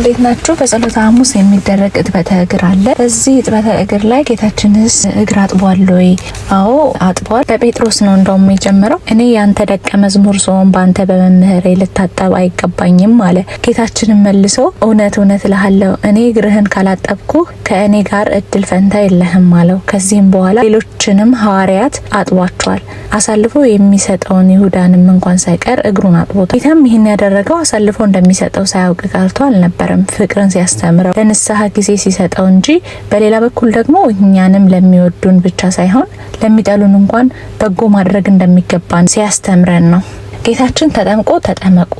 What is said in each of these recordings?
እንዴት ናችሁ? በጸሎተ ሐሙስ የሚደረግ እጥበተ እግር አለ። በዚህ እጥበተ እግር ላይ ጌታችንስ እግር አጥቧል ወይ? አዎ አጥቧል። በጴጥሮስ ነው እንደውም የጀመረው። እኔ ያንተ ደቀ መዝሙር ስሆን ባንተ በመምህሬ ልታጠብ አይገባኝም አለ። ጌታችንን መልሶ እውነት እውነት እልሃለሁ እኔ እግርህን ካላጠብኩ ከእኔ ጋር እድል ፈንታ የለህም አለው። ከዚህም በኋላ ሌሎችንም ሐዋርያት አጥቧቸዋል። አሳልፎ የሚሰጠውን ይሁዳንም እንኳን ሳይቀር እግሩን አጥቦታል። ጌታም ይህን ያደረገው አሳልፎ እንደሚሰጠው ሳያውቅ ቀርቶ አልነበረም። ፍቅርን ሲያስተምረው ለንስሐ ጊዜ ሲሰጠው እንጂ በሌላ በኩል ደግሞ እኛንም ለሚወዱን ብቻ ሳይሆን ለሚጠሉን እንኳን በጎ ማድረግ እንደሚገባን ሲያስተምረን ነው። ጌታችን ተጠምቆ ተጠመቁ፣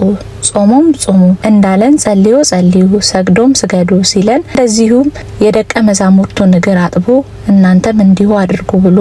ጾሞም ጾሙ እንዳለን ጸልዮ ጸልዩ፣ ሰግዶም ስገዱ ሲለን እንደዚሁም የደቀ መዛሙርቱን እግር አጥቦ እናንተም እንዲሁ አድርጉ ብሎ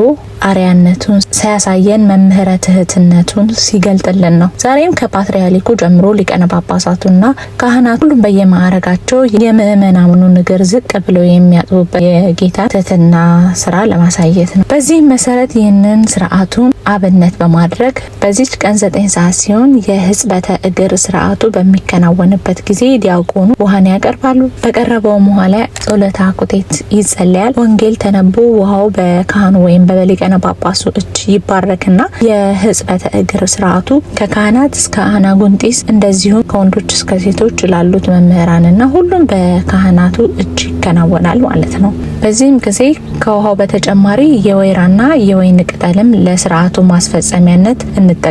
አርያነቱን ሳያሳየን መምህረ ትህትነቱን ሲገልጥልን ነው። ዛሬም ከፓትርያርኩ ጀምሮ ሊቃነ ጳጳሳቱና ካህናት ሁሉም በየማዕረጋቸው የምእመናኑን እግር ዝቅ ብለው የሚያጥቡበት የጌታ ትህትና ስራ ለማሳየት ነው። በዚህም መሰረት ይህንን ስርዓቱን አብነት በማድረግ በዚች ቀን 9 ሰዓት ሲሆን የሕጽበተ እግር ስርዓቱ በሚከናወንበት ጊዜ ዲያቆኑ ውሃን ያቀርባሉ። በቀረበው ውሃ ላይ ጸሎተ አኩቴት ይጸለያል። ወንጌል ተነቦ ውሃው በካህኑ ወይም በሊቃነ ጳጳሱ እጅ ይባረክና የሕጽበተ እግር ስርዓቱ ከካህናት እስከ አናጉንጢስ እንደዚሁም ከወንዶች እስከ ሴቶች ላሉት መምህራንና ሁሉም በካህናቱ እጅ ይከናወናል ማለት ነው። በዚህም ጊዜ ከውሃው በተጨማሪ የወይራና የወይን ቅጠልም ለስርዓቱ ማስፈጸሚያነት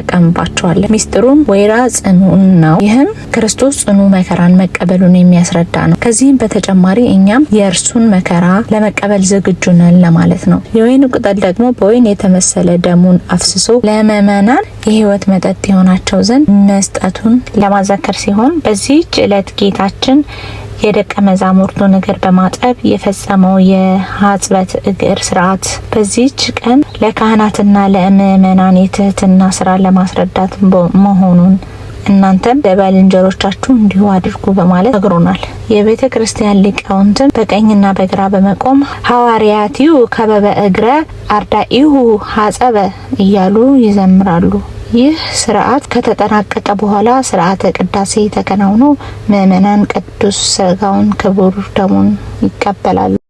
እንጠቀምባቸዋለን። ሚስጥሩም ወይራ ጽኑዕ ነው። ይህም ክርስቶስ ጽኑ መከራን መቀበሉን የሚያስረዳ ነው። ከዚህም በተጨማሪ እኛም የእርሱን መከራ ለመቀበል ዝግጁ ነን ለማለት ነው። የወይኑ ቅጠል ደግሞ በወይን የተመሰለ ደሙን አፍስሶ ለምእመናን የሕይወት መጠጥ የሆናቸው ዘንድ መስጠቱን ለማዘከር ሲሆን በዚህች ዕለት ጌታችን የደቀ መዛሙርቱን እግር በማጠብ የፈጸመው የሕጽበተ እግር ስርዓት በዚህች ቀን ለካህናትና ለምእመናን የትህትና ስራ ለማስረዳት መሆኑን እናንተም ለባልንጀሮቻችሁ እንዲሁ አድርጉ በማለት ነግሮናል። የቤተ ክርስቲያን ሊቃውንትም በቀኝና በግራ በመቆም ሐዋርያቲው ከበበ እግረ አርዳኢሁ ሐጸበ እያሉ ይዘምራሉ። ይህ ስርዓት ከተጠናቀቀ በኋላ ስርዓተ ቅዳሴ ተከናውኖ ምእመናን ቅዱስ ሥጋውን ክቡር ደሙን ይቀበላሉ።